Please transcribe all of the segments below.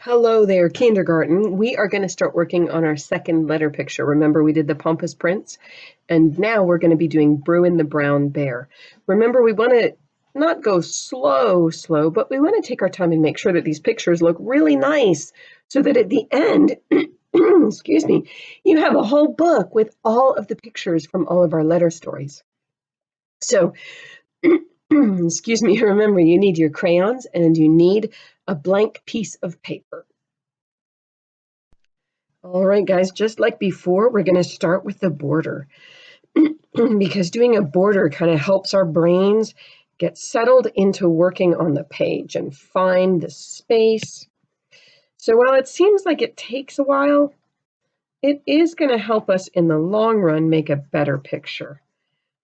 Hello there, kindergarten. We are going to start working on our second letter picture. Remember, we did the Pompous Prince, and now we're going to be doing Bruin the Brown Bear. Remember, we want to not go slow, but we want to take our time and make sure that these pictures look really nice so that at the end, excuse me, you have a whole book with all of the pictures from all of our letter stories. So, excuse me, remember, you need your crayons and you need a blank piece of paper. All right, guys, just like before, we're going to start with the border because doing a border kind of helps our brains get settled into working on the page and find the space. So while it seems like it takes a while, it is going to help us in the long run make a better picture.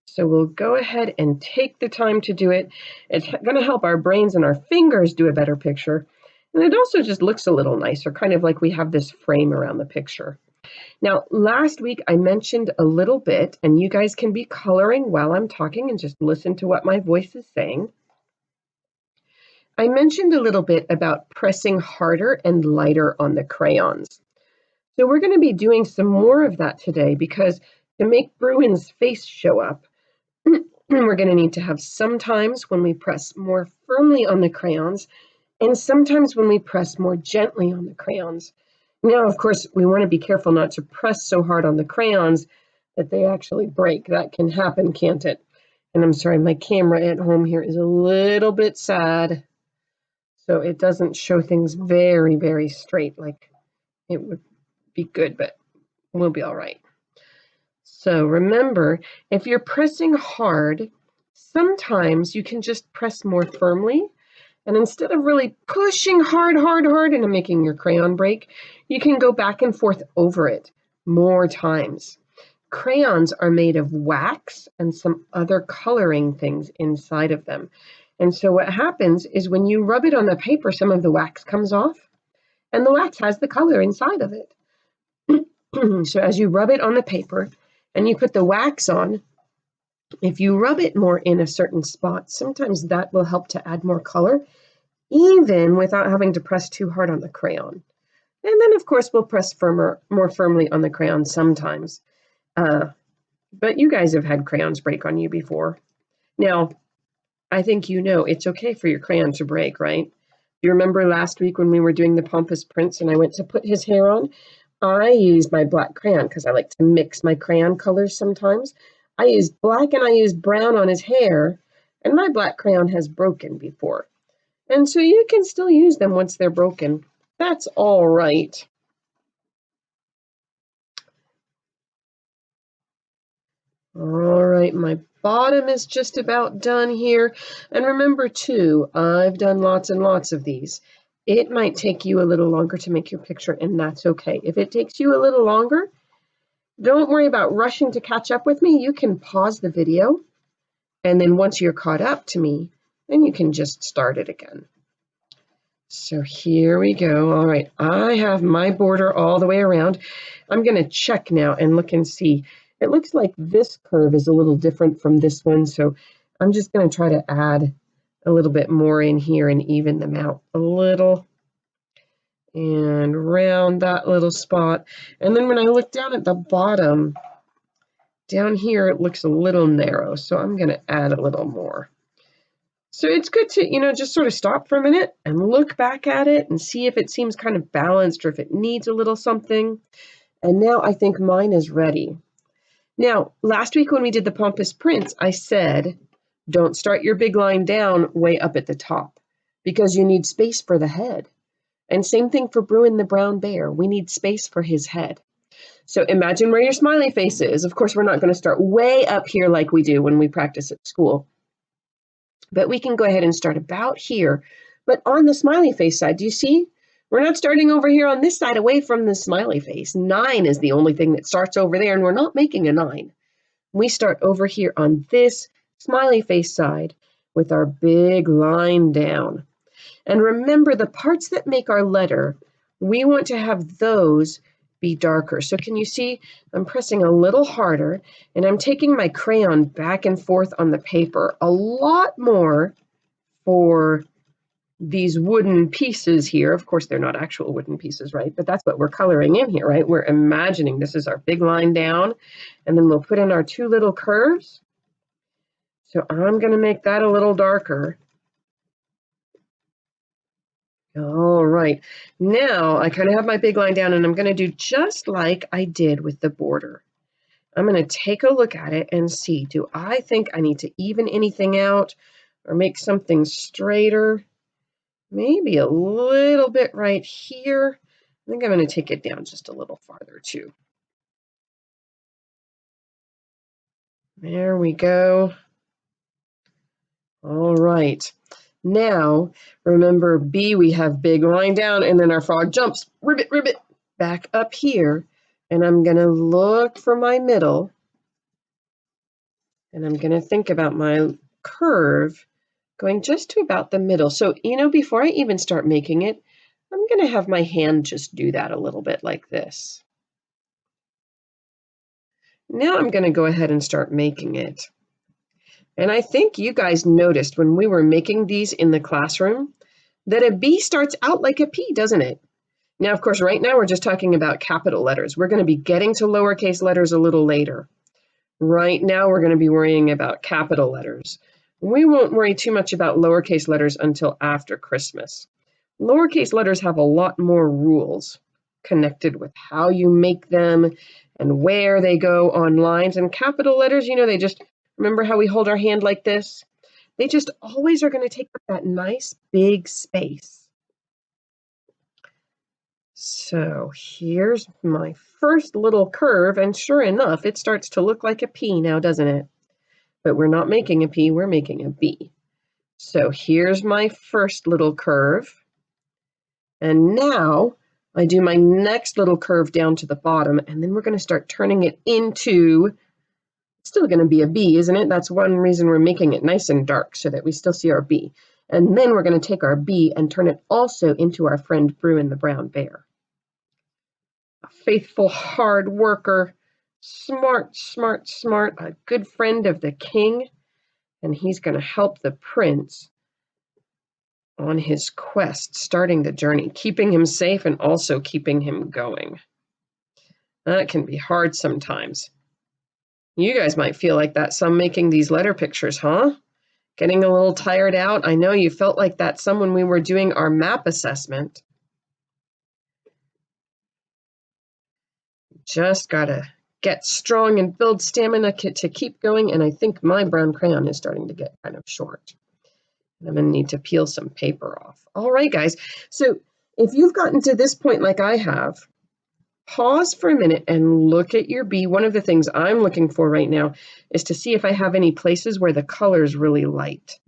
So we'll go ahead and take the time to do it. It's going to help our brains and our fingers do a better picture. And it also just looks a little nicer, kind of like we have this frame around the picture. Now, last week I mentioned a little bit, and you guys can be coloring while I'm talking and just listen to what my voice is saying. I mentioned a little bit about pressing harder and lighter on the crayons. So we're going to be doing some more of that today because to make Bruin's face show up, we're going to need to have sometimes when we press more firmly on the crayons and sometimes when we press more gently on the crayons. Now, of course, we want to be careful not to press so hard on the crayons that they actually break. That can happen, can't it? And I'm sorry, my camera at home here is a little bit sad, so it doesn't show things very straight like it would be good, but we'll be all right. So remember, if you're pressing hard, sometimes you can just press more firmly. And instead of really pushing hard and making your crayon break, you can go back and forth over it more times. Crayons are made of wax and some other coloring things inside of them. And so what happens is when you rub it on the paper, some of the wax comes off, and the wax has the color inside of it. So as you rub it on the paper and you put the wax on, if you rub it more in a certain spot, sometimes that will help to add more color, even without having to press too hard on the crayon. And then, of course, we'll press more firmly on the crayon sometimes. But you guys have had crayons break on you before. Now, I think you know it's okay for your crayon to break, right? You remember last week when we were doing the Pompous Prince and I went to put his hair on? I used my black crayon because I like to mix my crayon colors sometimes. I used black and I used brown on his hair, and my black crayon has broken before. And so you can still use them once they're broken. That's all right. All right, my bottom is just about done here. And remember too, I've done lots and lots of these. It might take you a little longer to make your picture, and that's okay. If it takes you a little longer, don't worry about rushing to catch up with me. You can pause the video, and then once you're caught up to me, then you can just start it again. So here we go. All right, I have my border all the way around. I'm going to check now and look and see. It looks like this curve is a little different from this one, so I'm just going to try to add a little bit more in here and even them out a little. And round that little spot. And then when I look down at the bottom, down here it looks a little narrow, so I'm going to add a little more. So it's good to, just sort of stop for a minute and look back at it and see if it seems kind of balanced or if it needs a little something. And now I think mine is ready. Now, last week when we did the Pompous Prince, I said, don't start your big line down way up at the top because you need space for the head. And same thing for Bruin the Brown Bear. We need space for his head. So imagine where your smiley face is. Of course, we're not going to start way up here like we do when we practice at school. But we can go ahead and start about here. But on the smiley face side, do you see? We're not starting over here on this side away from the smiley face. 9 is the only thing that starts over there, and we're not making a 9. We start over here on this smiley face side with our big line down. And remember, the parts that make our letter, we want to have those be darker. So can you see I'm pressing a little harder and I'm taking my crayon back and forth on the paper a lot more for these wooden pieces here. Of course, they're not actual wooden pieces, right? But that's what we're coloring in here, right? We're imagining this is our big line down, and then we'll put in our two little curves. So I'm going to make that a little darker. All right, now I kind of have my big line down, and I'm going to do just like I did with the border. I'm going to take a look at it and see, do I think I need to even anything out or make something straighter? Maybe a little bit right here. I think I'm going to take it down just a little farther too. There we go. All right. Now, remember B, we have big line down, and then our frog jumps, ribbit, ribbit, back up here. And I'm going to look for my middle. And I'm going to think about my curve going just to about the middle. So, before I even start making it, I'm going to have my hand just do that a little bit like this. Now I'm going to go ahead and start making it. And I think you guys noticed when we were making these in the classroom that a B starts out like a P, doesn't it? Now, of course, right now we're just talking about capital letters. We're going to be getting to lowercase letters a little later. Right now we're going to be worrying about capital letters. We won't worry too much about lowercase letters until after Christmas. Lowercase letters have a lot more rules connected with how you make them and where they go on lines. And capital letters, they just, remember how we hold our hand like this? They just always are going to take up that nice big space. So here's my first little curve, and sure enough, it starts to look like a P now, doesn't it? But we're not making a P, we're making a B. So here's my first little curve. And now I do my next little curve down to the bottom, and then we're going to start turning it into, it's still going to be a B, isn't it? That's one reason we're making it nice and dark so that we still see our B. And then we're going to take our B and turn it also into our friend Bruin the brown bear. A faithful, hard worker, smart, smart, smart, a good friend of the king, and he's going to help the prince on his quest, starting the journey, keeping him safe and also keeping him going. That can be hard sometimes. You guys might feel like that some making these letter pictures, huh? Getting a little tired out? I know you felt like that some when we were doing our map assessment. Just gotta get strong and build stamina to keep going, and I think my brown crayon is starting to get kind of short. I'm going to need to peel some paper off. All right, guys. So if you've gotten to this point like I have, pause for a minute and look at your B. One of the things I'm looking for right now is to see if I have any places where the color is really light.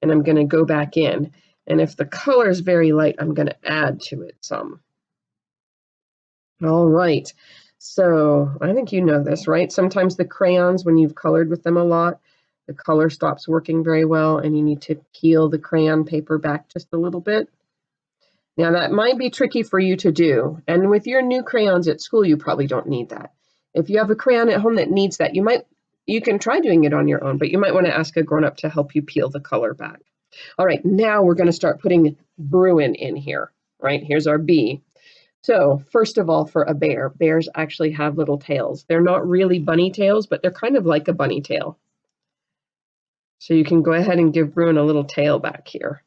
And I'm going to go back in. And if the color is very light, I'm going to add to it some. All right. So I think you know this, right? Sometimes the crayons, when you've colored with them a lot, the color stops working very well and you need to peel the crayon paper back just a little bit. Now that might be tricky for you to do. And with your new crayons at school, you probably don't need that. If you have a crayon at home that needs that, you can try doing it on your own, but you might want to ask a grown-up to help you peel the color back. All right, now we're going to start putting Bruin in here, right? Here's our B. So first of all, for a bear, bears actually have little tails. They're not really bunny tails, but they're kind of like a bunny tail. So you can go ahead and give Bruin a little tail back here.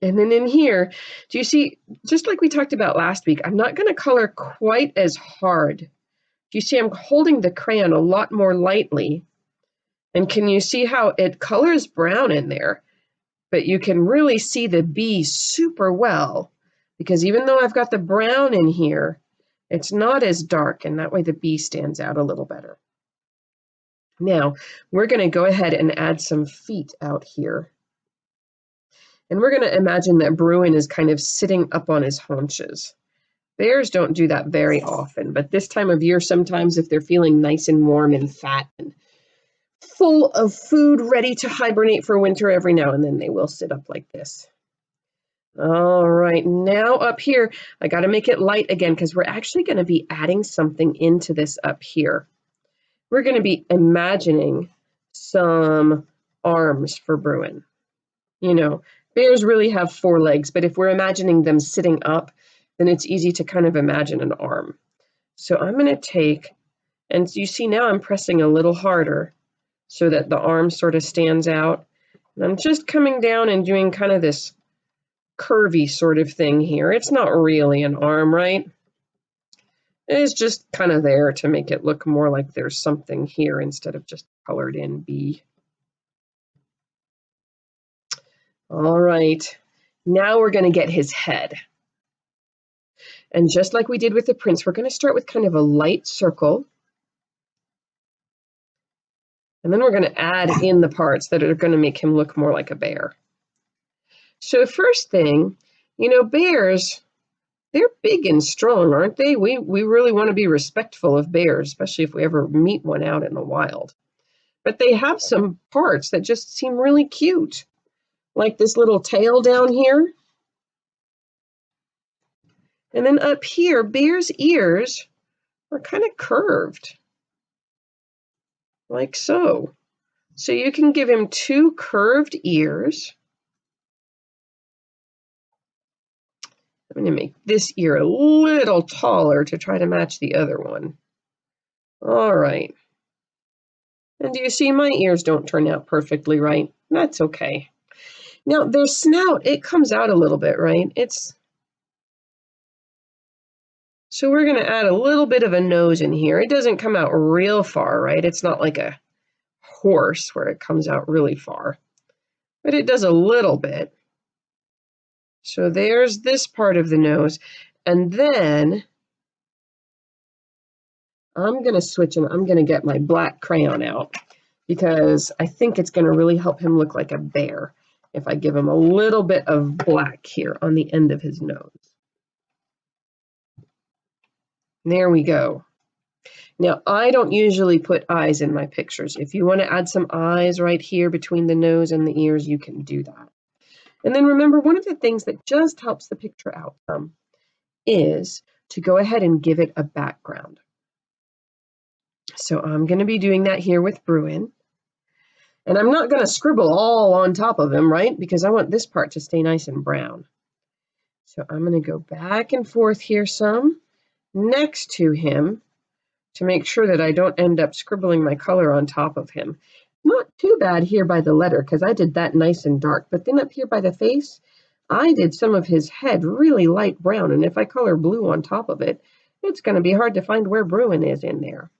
And then in here, do you see, just like we talked about last week, I'm not going to color quite as hard. Do you see I'm holding the crayon a lot more lightly? And can you see how it colors brown in there? But you can really see the B super well, because even though I've got the brown in here, it's not as dark, and that way the B stands out a little better. Now, we're going to go ahead and add some feet out here. And we're going to imagine that Bruin is kind of sitting up on his haunches. Bears don't do that very often, but this time of year, sometimes if they're feeling nice and warm and fat and full of food, ready to hibernate for winter, every now and then they will sit up like this. All right, now up here, I got to make it light again because we're actually going to be adding something into this up here. We're going to be imagining some arms for Bruin. You know, bears really have 4 legs, but if we're imagining them sitting up, then it's easy to kind of imagine an arm. So I'm going to take, and you see now I'm pressing a little harder so that the arm sort of stands out. And I'm just coming down and doing kind of this curvy sort of thing here. It's not really an arm, right? It's just kind of there to make it look more like there's something here instead of just colored in B. All right, now we're going to get his head. And just like we did with the prince, we're going to start with kind of a light circle. And then we're going to add in the parts that are going to make him look more like a bear. So first thing, you know, bears, they're big and strong, aren't they? We really want to be respectful of bears, especially if we ever meet one out in the wild. But they have some parts that just seem really cute, like this little tail down here. And then up here, bear's ears are kind of curved, like so. So you can give him 2 curved ears. I'm going to make this ear a little taller to try to match the other one. All right. And do you see my ears don't turn out perfectly right? That's okay. Now their snout, it comes out a little bit, right? So we're going to add a little bit of a nose in here. It doesn't come out real far, right? It's not like a horse where it comes out really far, but it does a little bit. So there's this part of the nose. And then I'm going to switch and I'm going to get my black crayon out because I think it's going to really help him look like a bear if I give him a little bit of black here on the end of his nose. There we go. Now, I don't usually put eyes in my pictures. If you want to add some eyes right here between the nose and the ears, you can do that. And then remember, one of the things that just helps the picture out is to go ahead and give it a background. So I'm going to be doing that here with Bruin. And I'm not going to scribble all on top of him, right? Because I want this part to stay nice and brown. So I'm going to go back and forth here some next to him to make sure that I don't end up scribbling my color on top of him. Not too bad here by the letter because I did that nice and dark, but then up here by the face, I did some of his head really light brown, and if I color blue on top of it, it's going to be hard to find where Bruin is in there.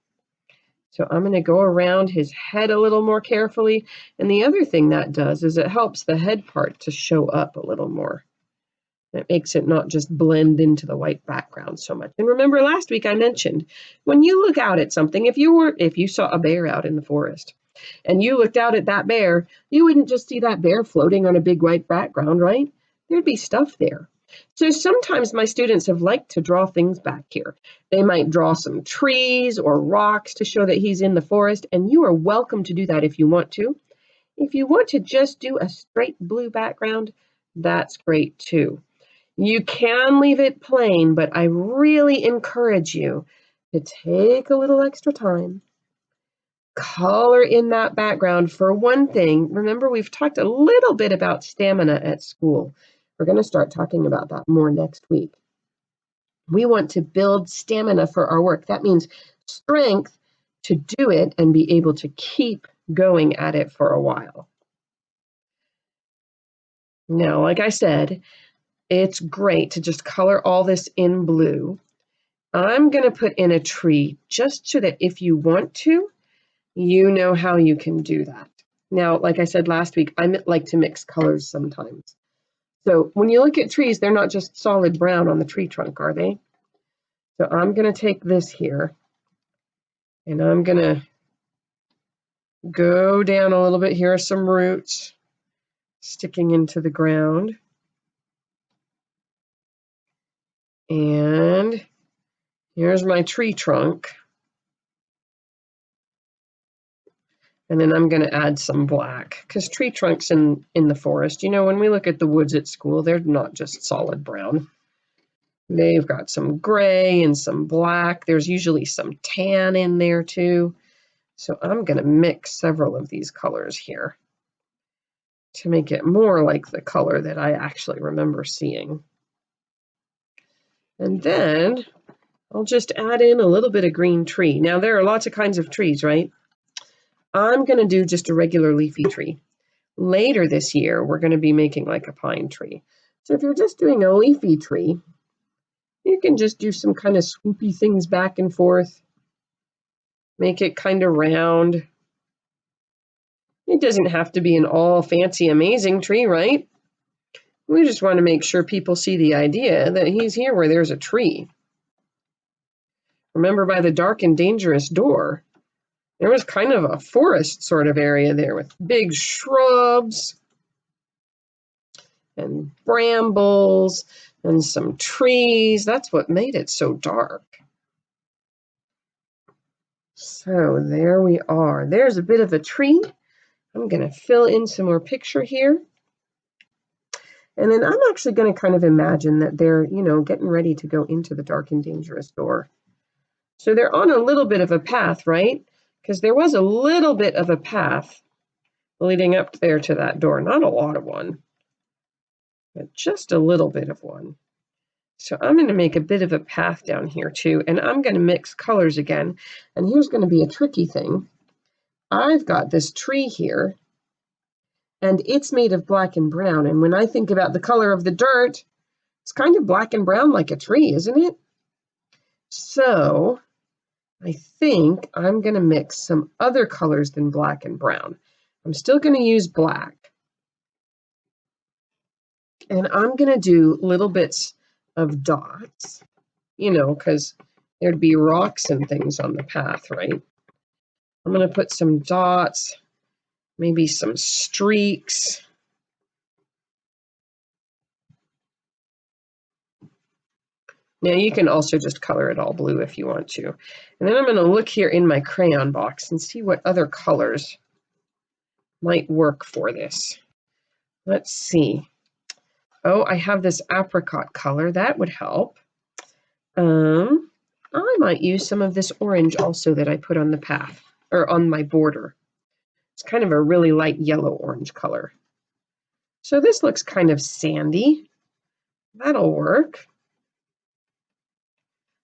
So I'm going to go around his head a little more carefully, and the other thing that does is it helps the head part to show up a little more. It makes it not just blend into the white background so much. And remember last week I mentioned, when you look out at something, if you saw a bear out in the forest and you looked out at that bear, you wouldn't just see that bear floating on a big white background, right? There'd be stuff there. So sometimes my students have liked to draw things back here. They might draw some trees or rocks to show that he's in the forest, and you are welcome to do that if you want to. If you want to just do a straight blue background, that's great too. You can leave it plain, but I really encourage you to take a little extra time, color in that background. For one thing, remember we've talked a little bit about stamina at school. We're going to start talking about that more next week. We want to build stamina for our work. That means strength to do it and be able to keep going at it for a while. Now, like I said, it's great to just color all this in blue. I'm going to put in a tree just so that if you want to, you know how you can do that. Now, like I said last week, I like to mix colors sometimes. So when you look at trees, they're not just solid brown on the tree trunk, are they? So I'm going to take this here and I'm going to go down a little bit. Here are some roots sticking into the ground. And here's my tree trunk. And then I'm going to add some black because tree trunks in the forest, you know, when we look at the woods at school, they're not just solid brown. They've got some gray and some black. There's usually some tan in there too. So I'm going to mix several of these colors here. to make it more like the color that I actually remember seeing. And then I'll just add in a little bit of green tree. Now there are lots of kinds of trees, right? I'm going to do just a regular leafy tree. Later this year, we're going to be making like a pine tree. So if you're just doing a leafy tree, you can just do some kind of swoopy things back and forth. Make it kind of round. It doesn't have to be an all fancy, amazing tree, right? We just want to make sure people see the idea that he's here where there's a tree. Remember, by the dark and dangerous door, there was kind of a forest sort of area there with big shrubs and brambles and some trees. That's what made it so dark. So there we are. There's a bit of a tree. I'm going to fill in some more picture here. And then I'm actually going to kind of imagine that they're, getting ready to go into the dark and dangerous door. So they're on a little bit of a path, right? Because there was a little bit of a path leading up there to that door. Not a lot of one, but just a little bit of one. So I'm going to make a bit of a path down here too, and I'm going to mix colors again. And here's going to be a tricky thing. I've got this tree here, and it's made of black and brown. And when I think about the color of the dirt, it's kind of black and brown like a tree, isn't it? So I think I'm going to mix some other colors than black and brown. I'm still going to use black. And I'm going to do little bits of dots, because there'd be rocks and things on the path, right? I'm going to put some dots, maybe some streaks. Now you can also just color it all blue if you want to. And then I'm going to look here in my crayon box and see what other colors might work for this. Let's see. Oh, I have this apricot color. That would help. I might use some of this orange also that I put on the path, or on my border. It's kind of a really light yellow-orange color. So this looks kind of sandy. That'll work.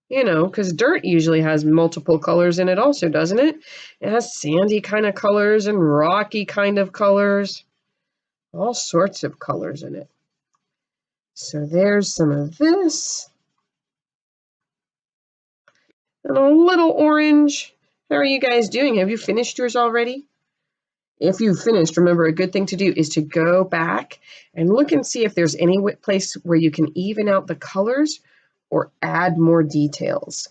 Because dirt usually has multiple colors in it also, doesn't it? It has sandy kind of colors and rocky kind of colors. All sorts of colors in it. So there's some of this. And a little orange. How are you guys doing? Have you finished yours already? If you've finished, remember a good thing to do is to go back and look and see if there's any place where you can even out the colors or add more details.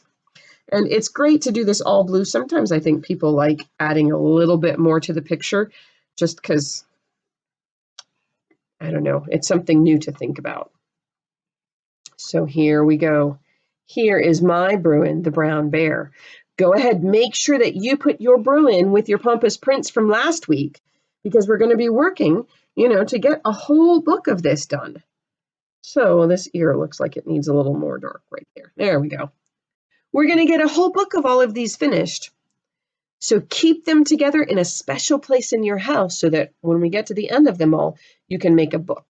And it's great to do this all blue. Sometimes I think people like adding a little bit more to the picture just because, I don't know, it's something new to think about. So here we go. Here is my Bruin, the brown bear. Go ahead, make sure that you put your Bruin with your Pampas prints from last week, because we're going to be working, to get a whole book of this done. So this ear looks like it needs a little more dark right there. There we go. We're going to get a whole book of all of these finished. So keep them together in a special place in your house so that when we get to the end of them all, you can make a book.